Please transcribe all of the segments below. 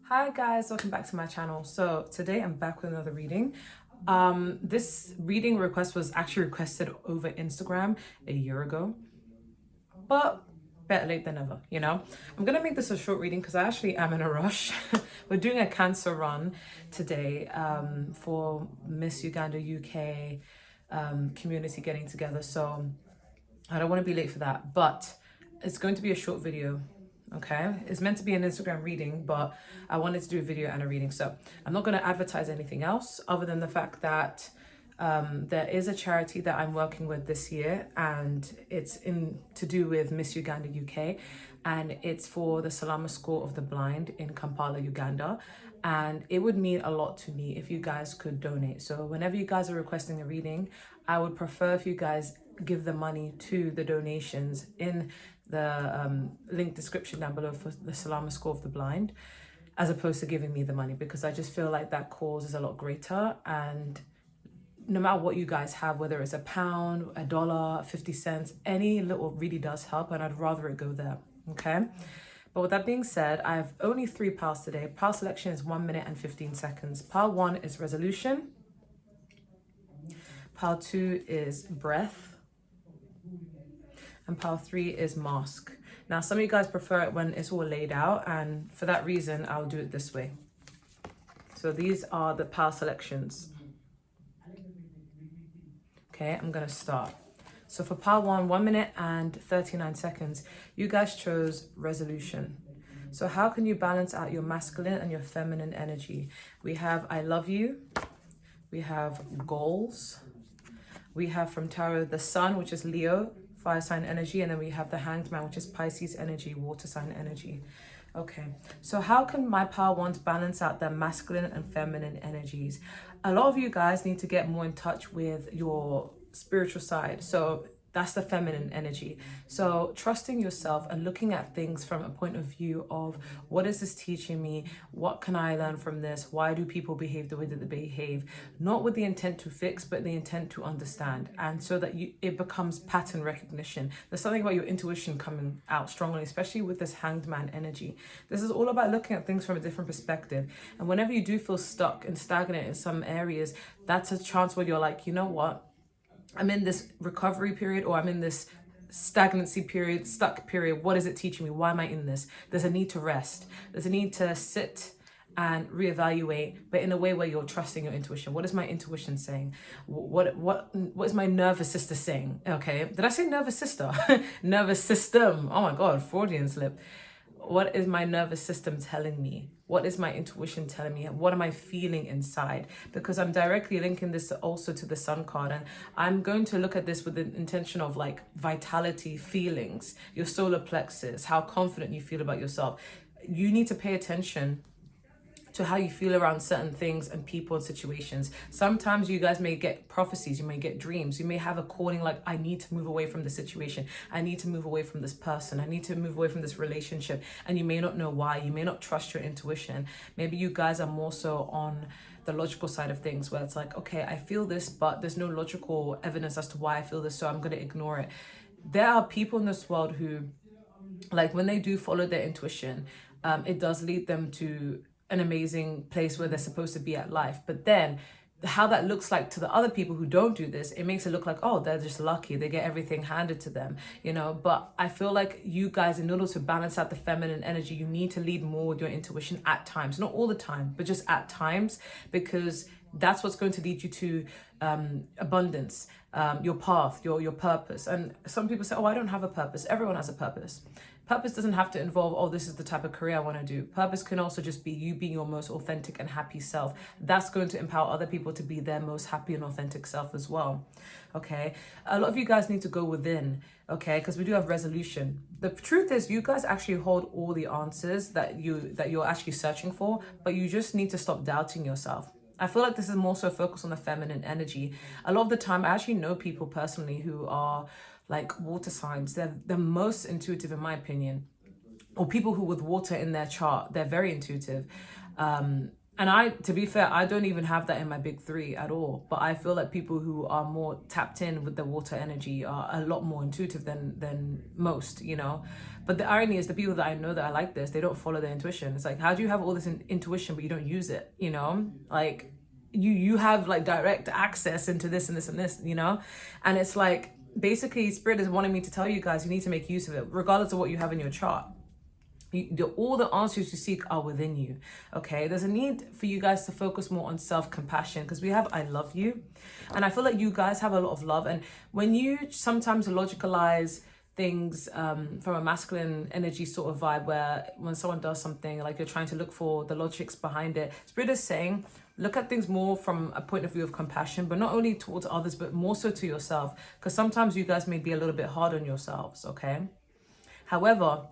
Hi guys, welcome back to my channel. So today I'm back with another reading. This reading request was actually requested over Instagram a year ago, but better late than never, you know. I'm gonna make this a short reading because I actually am in a rush. We're doing a cancer run today for Miss Uganda UK community getting together, so I don't want to be late for that, but it's going to be a short video. Okay, it's meant to be an Instagram reading, but I wanted to do a video and a reading, so I'm not going to advertise anything else other than the fact that there is a charity that I'm working with this year, and it's in to do with Miss Uganda UK, and it's for the Salama School of the Blind in Kampala, Uganda. And it would mean a lot to me if you guys could donate. So whenever you guys are requesting a reading, I would prefer if you guys give the money to the donations in the link description down below for the Salama School of the Blind, as opposed to giving me the money, because I just feel like that cause is a lot greater. And no matter what you guys have, whether it's £1, $1, 50 cents, any little really does help, and I'd rather it go there. Okay, but with that being said, I have only 3 piles today. Pile selection is 1 minute and 15 seconds. Pile 1 is resolution. Pile 2 is breath. And pile 3 is mask. Now, some of you guys prefer it when it's all laid out, and for that reason, I'll do it this way. So these are the pile selections. Okay, I'm gonna start. So for pile 1, 1 minute and 39 seconds, you guys chose resolution. So how can you balance out your masculine and your feminine energy? We have I love you. We have goals. We have from tarot the sun, which is Leo, fire sign energy, and then we have the hanged man, which is Pisces energy, water sign energy. Okay, so how can my pile ones balance out their masculine and feminine energies? A lot of you guys need to get more in touch with your spiritual side. So that's the feminine energy. So trusting yourself and looking at things from a point of view of, what is this teaching me? What can I learn from this? Why do people behave the way that they behave? Not with the intent to fix, but the intent to understand. And so that it becomes pattern recognition. There's something about your intuition coming out strongly, especially with this hanged man energy. This is all about looking at things from a different perspective. And whenever you do feel stuck and stagnant in some areas, that's a chance where you're like, you know what? I'm in this recovery period, or I'm in this stagnancy period, stuck period. What is it teaching me? Why am I in this? There's a need to rest. There's a need to sit and reevaluate, but in a way where you're trusting your intuition. What is my intuition saying? What is my nervous sister saying? Okay, did I say nervous sister? Nervous system. Oh my God, Freudian slip. What is my nervous system telling me? What is my intuition telling me? What am I feeling inside? Because I'm directly linking this also to the sun card, and I'm going to look at this with the intention of like vitality, feelings, your solar plexus, how confident you feel about yourself. You need to pay attention to how you feel around certain things and people and situations. Sometimes you guys may get prophecies, you may get dreams, you may have a calling like, I need to move away from the situation, I need to move away from this person, I need to move away from this relationship, and you may not know why. You may not trust your intuition. Maybe you guys are more so on the logical side of things, where it's like, okay, I feel this, but there's no logical evidence as to why I feel this, so I'm going to ignore it. There are people in this world who, like, when they do follow their intuition, it does lead them to an amazing place where they're supposed to be at life. But then how that looks like to the other people who don't do this, it makes it look like, oh, they're just lucky, they get everything handed to them, you know. But I feel like you guys, in order to balance out the feminine energy, you need to lead more with your intuition at times, not all the time, but just at times, because that's what's going to lead you to abundance, your path, your purpose. And some people say, oh, I don't have a purpose. Everyone has a purpose. Purpose doesn't have to involve, oh, this is the type of career I want to do. Purpose can also just be you being your most authentic and happy self. That's going to empower other people to be their most happy and authentic self as well. Okay, a lot of you guys need to go within, okay, because we do have resolution. The truth is, you guys actually hold all the answers that you're actually searching for, but you just need to stop doubting yourself. I feel like this is more so focused on the feminine energy. A lot of the time, I actually know people personally who are like water signs. They're the most intuitive, in my opinion. Or people who with water in their chart, they're very intuitive. And to be fair, I don't even have that in my big three at all. But I feel like people who are more tapped in with the water energy are a lot more intuitive than most, you know. But the irony is the people that I know that are like this, they don't follow their intuition. It's like, how do you have all this intuition, but you don't use it, you know? Like, you have like direct access into this and this and this, you know? And it's like, basically, Spirit is wanting me to tell you guys, you need to make use of it, regardless of what you have in your chart. All the answers you seek are within you. Okay, there's a need for you guys to focus more on self-compassion, because we have I love you, and I feel like you guys have a lot of love. And when you sometimes logicalize things from a masculine energy sort of vibe, where when someone does something, like you're trying to look for the logics behind it, Spirit is saying look at things more from a point of view of compassion, but not only towards others, but more so to yourself, because sometimes you guys may be a little bit hard on yourselves. Okay, however,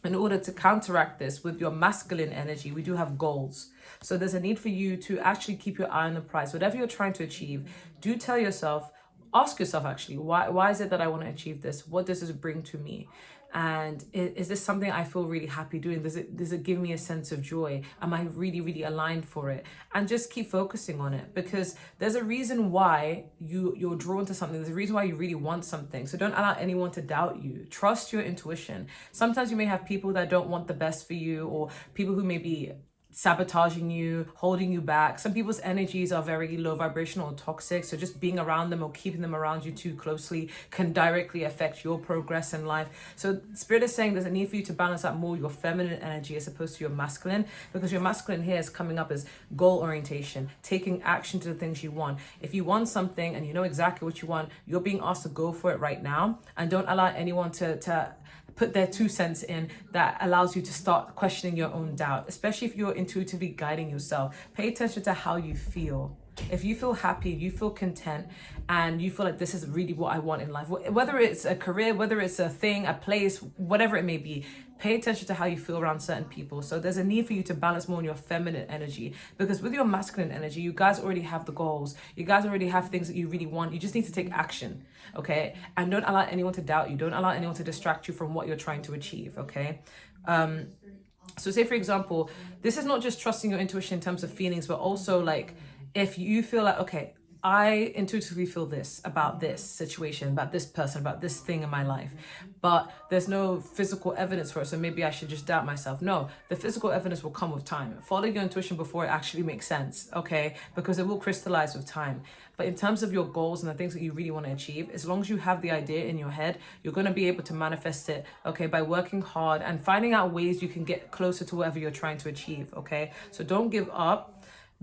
in order to counteract this with your masculine energy, we do have goals. So there's a need for you to actually keep your eye on the prize. Whatever you're trying to achieve, do tell yourself, ask yourself actually, why is it that I want to achieve this? What does this bring to me? And is this something I feel really happy doing? Does it give me a sense of joy? Am I really, really aligned for it? And just keep focusing on it, because there's a reason why you're drawn to something. There's a reason why you really want something. So don't allow anyone to doubt you. Trust your intuition. Sometimes you may have people that don't want the best for you, or people who may be sabotaging you, holding you back. Some people's energies are very low vibrational or toxic, so just being around them or keeping them around you too closely can directly affect your progress in life. So Spirit is saying there's a need for you to balance out more your feminine energy as opposed to your masculine, because your masculine here is coming up as goal orientation, taking action to the things you want. If you want something and you know exactly what you want, you're being asked to go for it right now, and don't allow anyone to put their 2 cents in that allows you to start questioning your own doubt, especially if you're intuitively guiding yourself. Pay attention to how you feel. If you feel happy, you feel content, and you feel like this is really what I want in life, whether it's a career, whether it's a thing, a place, whatever it may be, pay attention to how you feel around certain people. So there's a need for you to balance more on your feminine energy, because with your masculine energy, you guys already have the goals. You guys already have things that you really want. You just need to take action, okay? And don't allow anyone to doubt you. Don't allow anyone to distract you from what you're trying to achieve, okay? So say, for example, this is not just trusting your intuition in terms of feelings, but also like, if you feel like, okay, I intuitively feel this about this situation, about this person, about this thing in my life, but there's no physical evidence for it, so maybe I should just doubt myself. No, the physical evidence will come with time. Follow your intuition before it actually makes sense, okay? Because it will crystallize with time. But in terms of your goals and the things that you really want to achieve, as long as you have the idea in your head, you're going to be able to manifest it, okay, by working hard and finding out ways you can get closer to whatever you're trying to achieve, okay? So don't give up.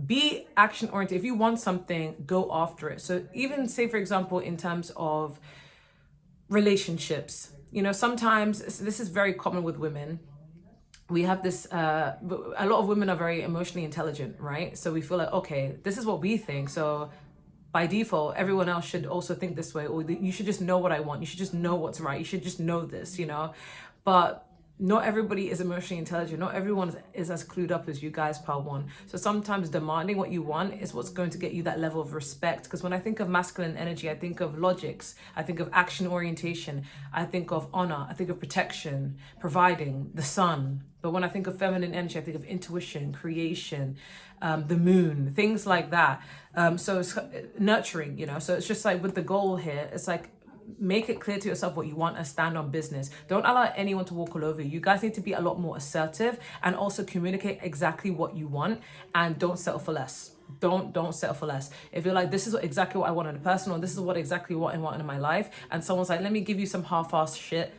Be action oriented. If you want something, go after it. So even say, for example, in terms of relationships, you know, sometimes this is very common with women. We have this, a lot of women are very emotionally intelligent, right? So we feel like, okay, this is what we think. So by default, everyone else should also think this way, or you should just know what I want. You should just know what's right. You should just know this, you know, but not everybody is emotionally intelligent. Not everyone is as clued up as you guys, Part 1. So sometimes demanding what you want is what's going to get you that level of respect. Because when I think of masculine energy, I think of logics, I think of action orientation, I think of honor, I think of protection, providing, the sun. But when I think of feminine energy, I think of intuition, creation, the moon, things like that. So it's nurturing, you know. So it's just like with the goal here, it's like, make it clear to yourself what you want and stand on business. Don't allow anyone to walk all over you. You guys need to be a lot more assertive and also communicate exactly what you want, and don't settle for less. Don't settle for less. If you're like, this is exactly what I want in a person, or this is what exactly what I want in my life, and someone's like, let me give you some half-assed shit,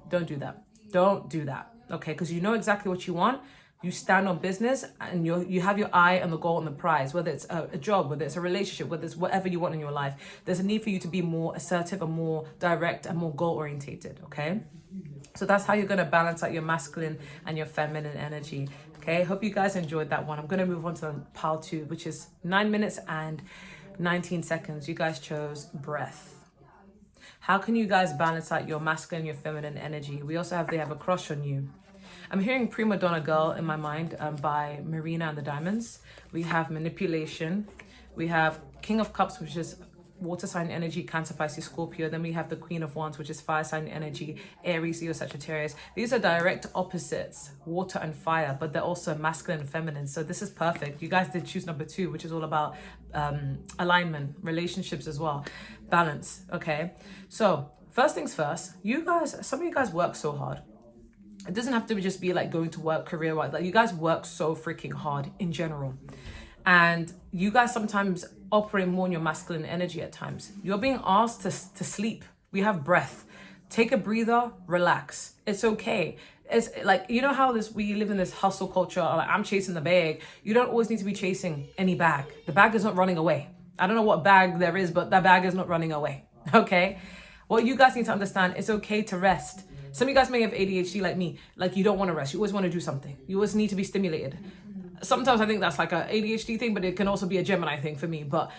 don't do that. Don't do that, okay? Because you know exactly what you want. You stand on business, and you have your eye on the goal and the prize, whether it's a job, whether it's a relationship, whether it's whatever you want in your life. There's a need for you to be more assertive and more direct and more goal orientated, okay? So that's how you're going to balance out your masculine and your feminine energy, okay? Hope you guys enjoyed that one. I'm going to move on to pile 2, which is 9 minutes and 19 seconds. You guys chose breath. How can you guys balance out your masculine and your feminine energy? We also they have a crush on you. I'm hearing Prima Donna Girl in my mind by Marina and the Diamonds. We have manipulation. We have King of Cups, which is water sign energy, Cancer, Pisces, Scorpio. Then we have the Queen of Wands, which is fire sign energy, Aries, Leo, Sagittarius. These are direct opposites, water and fire, but they're also masculine and feminine. So this is perfect. You guys did choose number 2, which is all about alignment, relationships as well, balance. Okay, so first things first, you guys, some of you guys work so hard. It doesn't have to just be like going to work career-wise. Like, you guys work so freaking hard in general. And you guys sometimes operate more in your masculine energy at times. You're being asked to sleep. We have breath. Take a breather, relax. It's okay. It's like, you know how we live in this hustle culture, like I'm chasing the bag. You don't always need to be chasing any bag. The bag is not running away. I don't know what bag there is, but that bag is not running away. Okay? What you guys need to understand, it's okay to rest. Some of you guys may have ADHD like me. Like, you don't want to rest. You always want to do something. You always need to be stimulated. Sometimes I think that's like a ADHD thing, but it can also be a Gemini thing for me. But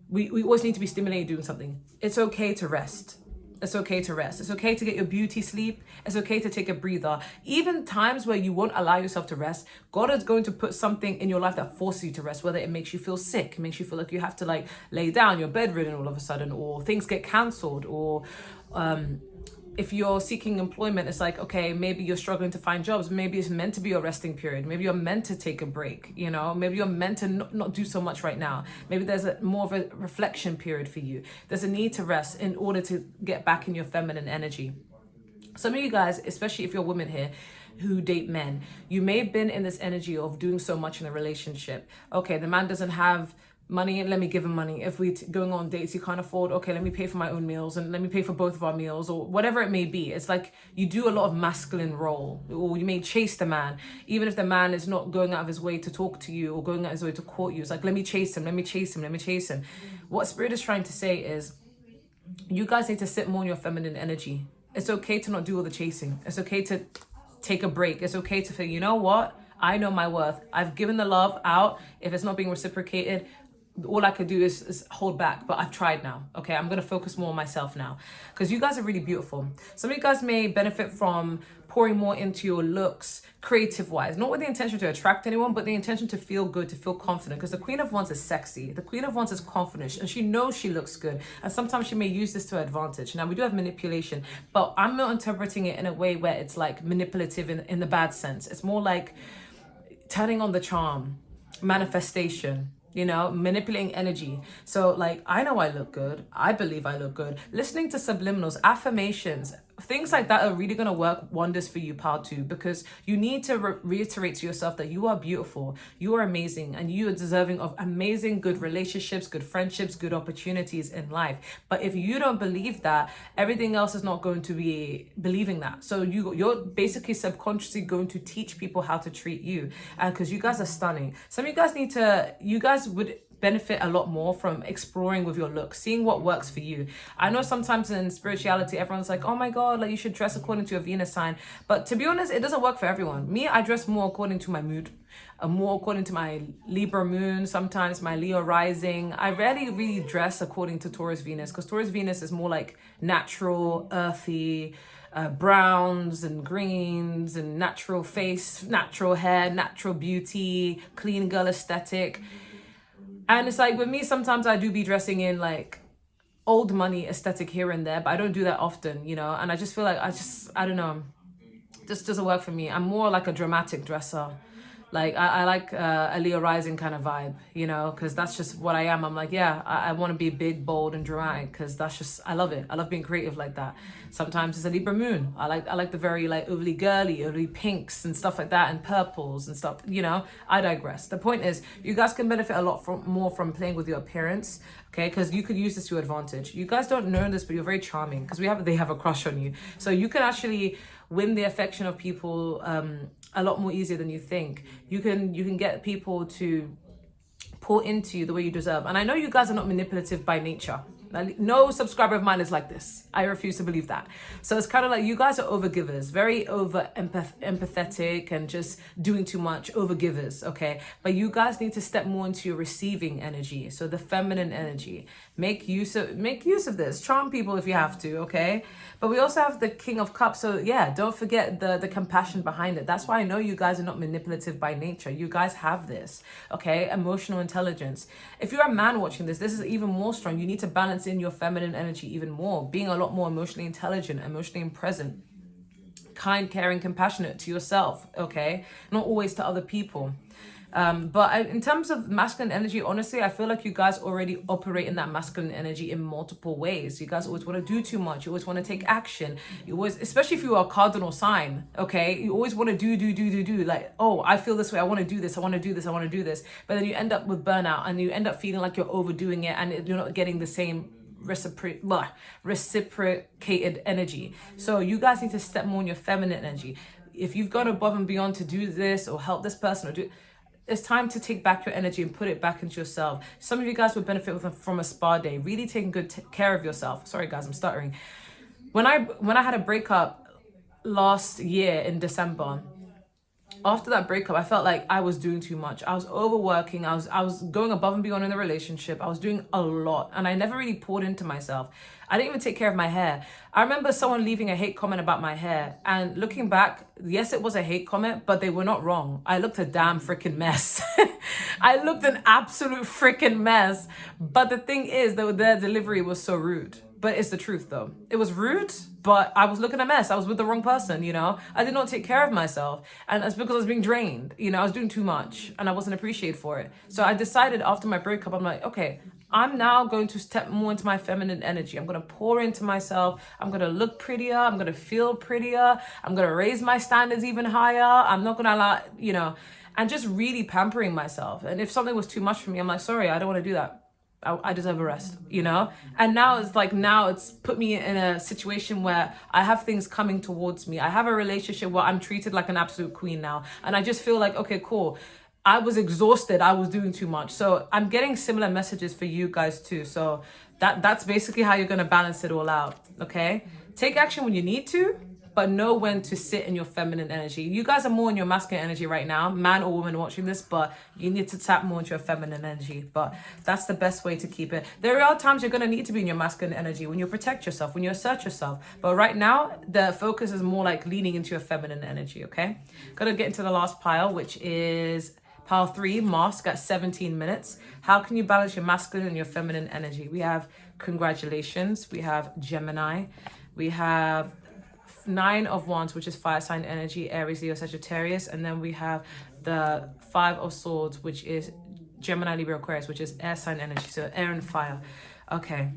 we always need to be stimulated doing something. It's okay to rest. It's okay to rest. It's okay to get your beauty sleep. It's okay to take a breather. Even times where you won't allow yourself to rest, God is going to put something in your life that forces you to rest, whether it makes you feel sick, makes you feel like you have to like lay down, you're bedridden all of a sudden, or things get cancelled, or if you're seeking employment, it's like, okay, maybe you're struggling to find jobs. Maybe it's meant to be a resting period. Maybe you're meant to take a break, you know? Maybe you're meant to not do so much right now. Maybe there's more of a reflection period for you. There's a need to rest in order to get back in your feminine energy. Some of you guys, especially if you're women here, who date men, you may have been in this energy of doing so much in a relationship. Okay, the man doesn't have money, let me give him money. If we're going on dates, you can't afford, okay, let me pay for my own meals and let me pay for both of our meals, or whatever it may be. It's like you do a lot of masculine role, or you may chase the man, even if the man is not going out of his way to talk to you or going out of his way to court you. It's like, let me chase him, let me chase him, let me chase him. What Spirit is trying to say is, you guys need to sit more in your feminine energy. It's okay to not do all the chasing. It's okay to take a break. It's okay to say, you know what? I know my worth. I've given the love out. If it's not being reciprocated, all I could do is hold back, but I've tried now. Okay, I'm gonna focus more on myself now, because you guys are really beautiful. Some of you guys may benefit from pouring more into your looks, creative wise, not with the intention to attract anyone, but the intention to feel good, to feel confident, because the Queen of Wands is sexy. The Queen of Wands is confident, and she knows she looks good, and sometimes she may use this to her advantage. Now, we do have manipulation, but I'm not interpreting it in a way where it's like manipulative in the bad sense. It's more like turning on the charm, manifestation, you know, manipulating energy. So like, I know I look good. I believe I look good. Listening to subliminals, affirmations, things like that are really going to work wonders for you, part 2, because you need to reiterate to yourself that you are beautiful, you are amazing, and you are deserving of amazing, good relationships, good friendships, good opportunities in life. But if you don't believe that, everything else is not going to be believing that. So you're basically subconsciously going to teach people how to treat you. And because you guys are stunning. Some of you guys you guys would benefit a lot more from exploring with your look, seeing what works for you. I know sometimes in spirituality, everyone's like, oh my God, like you should dress according to your Venus sign. But to be honest, it doesn't work for everyone. Me, I dress more according to my mood, more according to my Libra moon, sometimes my Leo rising. I rarely really dress according to Taurus Venus, because Taurus Venus is more like natural, earthy, browns and greens and natural face, natural hair, natural beauty, clean girl aesthetic. And it's like, with me, sometimes I do be dressing in like old money aesthetic here and there, but I don't do that often, you know? And I just feel like I don't know, this doesn't work for me. I'm more like a dramatic dresser. Like I like a Leo rising kind of vibe, you know, because that's just what I am. I'm like, yeah, I want to be big, bold, and dramatic, because that's just, I love it. I love being creative like that. Sometimes it's a Libra moon. I like the very like overly girly, overly pinks and stuff like that, and purples and stuff, you know. I digress. The point is, you guys can benefit a lot more from playing with your appearance, okay? Because you could use this to your advantage. You guys don't know this, but you're very charming, because they have a crush on you. So you can actually win the affection of people a lot more easier than you think. You can get people to pour into you the way you deserve. And I know you guys are not manipulative by nature. No subscriber of mine is like this. I refuse to believe that. So it's kind of like, you guys are overgivers, very over empathetic and just doing too much, overgivers, okay? But you guys need to step more into your receiving energy. So the feminine energy. Make use of this. Charm people if you have to, okay? But we also have the King of Cups. So yeah, don't forget the compassion behind it. That's why I know you guys are not manipulative by nature. You guys have this, okay? Emotional intelligence. If you're a man watching this, this is even more strong. You need to balance balance in your feminine energy even more, being a lot more emotionally intelligent, emotionally present, kind, caring, compassionate to yourself, okay? Not always to other people. In terms of masculine energy, honestly, I feel like you guys already operate in that masculine energy in multiple ways. You guys always want to do too much. You always want to take action. You always, especially if you are a cardinal sign, okay? You always want to do. Like, oh, I feel this way. I want to do this. I want to do this. I want to do this. But then you end up with burnout and you end up feeling like you're overdoing it and you're not getting the same reciprocated energy. So you guys need to step more in your feminine energy. If you've gone above and beyond to do this or help this person or do, it's time to take back your energy and put it back into yourself. Some of you guys would benefit from a spa day, really taking good care of yourself. Sorry guys, I'm stuttering. When I had a breakup last year in December, after that breakup, I felt like I was doing too much. I was overworking. I was going above and beyond in the relationship. I was doing a lot and I never really poured into myself. I didn't even take care of my hair. I remember someone leaving a hate comment about my hair, and looking back, yes, it was a hate comment, but they were not wrong. I looked a damn freaking mess. I looked an absolute freaking mess. But the thing is that their delivery was so rude. But it's the truth though. It was rude, but I was looking a mess. I was with the wrong person, you know? I did not take care of myself. And that's because I was being drained. You know, I was doing too much and I wasn't appreciated for it. So I decided after my breakup, I'm like, okay, I'm now going to step more into my feminine energy. I'm going to pour into myself. I'm going to look prettier. I'm going to feel prettier. I'm going to raise my standards even higher. I'm not going to allow, you know, and just really pampering myself. And if something was too much for me, I'm like, sorry, I don't want to do that. I deserve a rest, you know? And now it's put me in a situation where I have things coming towards me. I have a relationship where I'm treated like an absolute queen now. And I just feel like, okay, cool. I was exhausted. I was doing too much. So I'm getting similar messages for you guys too. So that's basically how you're going to balance it all out. Okay. Take action when you need to, but know when to sit in your feminine energy. You guys are more in your masculine energy right now, man or woman watching this, but you need to tap more into your feminine energy. But that's the best way to keep it. There are times you're going to need to be in your masculine energy when you protect yourself, when you assert yourself. But right now, the focus is more like leaning into your feminine energy, okay? Gonna get into the last pile, which is pile 3, mask at 17 minutes. How can you balance your masculine and your feminine energy? We have congratulations. We have Gemini. We have 9 of Wands, which is fire sign energy, Aries, Leo, Sagittarius. And then we have the 5 of Swords, which is Gemini, Libra, Aquarius, which is air sign energy. So air and fire. Okay.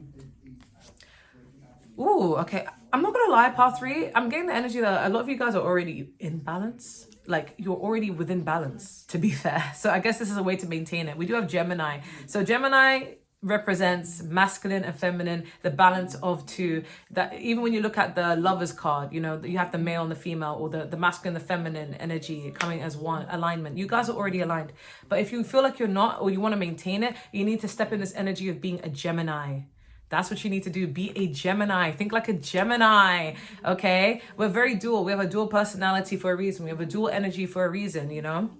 Ooh, okay. I'm not gonna lie, part 3, I'm getting the energy that a lot of you guys are already in balance. Like, you're already within balance, to be fair. So I guess this is a way to maintain it. We do have Gemini. So Gemini represents masculine and feminine, the balance of two. That even when you look at the Lovers card, you know, you have the male and the female, or the masculine, the feminine energy coming as one alignment. You guys are already aligned. But if you feel like you're not, or you want to maintain it, you need to step in this energy of being a Gemini. That's what you need to do. Be a Gemini. Think like a Gemini, okay? We're very dual. We have a dual personality for a reason. We have a dual energy for a reason, you know?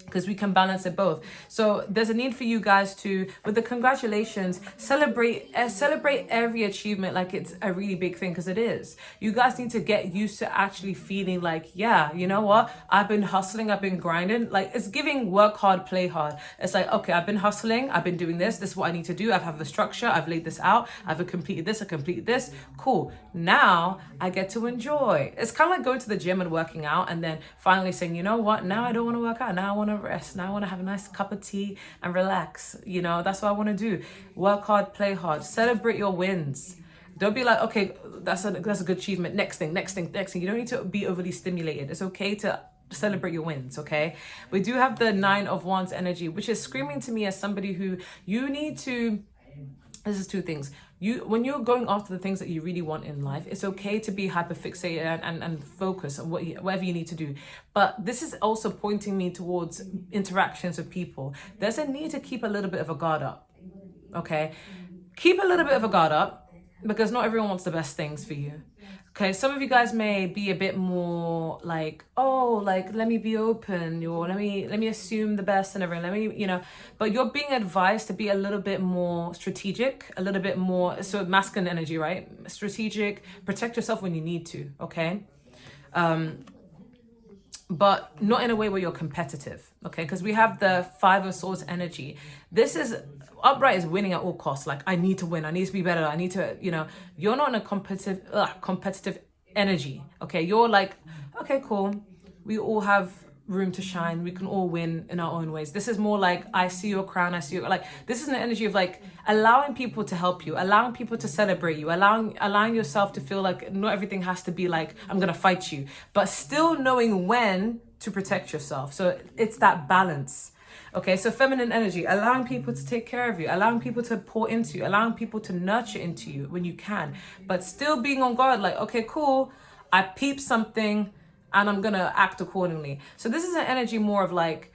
Because we can balance it both. So there's a need for you guys to, with the congratulations, celebrate every achievement like it's a really big thing, because it is. You guys need to get used to actually feeling like, yeah, you know what? I've been hustling, I've been grinding. Like, it's giving work hard, play hard. It's like, okay, I've been hustling, I've been doing this is what I need to do. I have a structure, I've laid this out, I've completed this, I completed this. Cool. Now I get to enjoy. It's kind of like going to the gym and working out and then finally saying, you know what? Now I don't want to work out. Now I want to rest. Now I want to have a nice cup of tea and relax. You know, that's what I want to do. Work hard, play hard, celebrate your wins. Don't be like, okay, that's a good achievement. Next thing. You don't need to be overly stimulated. It's okay to celebrate your wins, okay? We do have the 9 of Wands energy, which is screaming to me as somebody who you need to, this is 2 things. When you're going after the things that you really want in life, it's okay to be hyperfixated and focus on whatever you need to do. But this is also pointing me towards interactions with people. There's a need to keep a little bit of a guard up, okay? Keep a little bit of a guard up, because not everyone wants the best things for you. Okay, some of you guys may be a bit more like, oh, like, let me be open, or let me assume the best and everything. Let me, you know, but you're being advised to be a little bit more strategic, a little bit more, so masculine energy, right? Strategic, protect yourself when you need to, okay? but not in a way where you're competitive, okay? Because we have the Five of Swords energy. This is, upright is winning at all costs. Like, I need to win, I need to be better, I need to, you're not in a competitive energy, okay? You're like, okay, cool, we all have room to shine, we can all win in our own ways. This is more like, I see your crown, I see your, like, this is an energy of like allowing people to help you, allowing people to celebrate you, allowing yourself to feel like not everything has to be like, I'm gonna fight you, but still knowing when to protect yourself. So it's that balance. Okay, so feminine energy, allowing people to take care of you, allowing people to pour into you, allowing people to nurture into you when you can, but still being on guard, like, okay, cool, I peep something and I'm gonna act accordingly. So this is an energy more of like,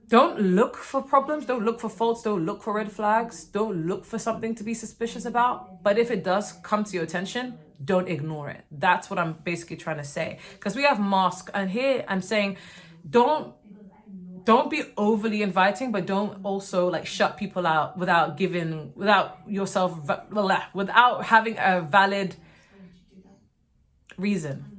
don't look for problems, don't look for faults, don't look for red flags, don't look for something to be suspicious about. But if it does come to your attention, don't ignore it. That's what I'm basically trying to say. Because we have mask, and here I'm saying, don't be overly inviting, but don't also like shut people out without having a valid reason.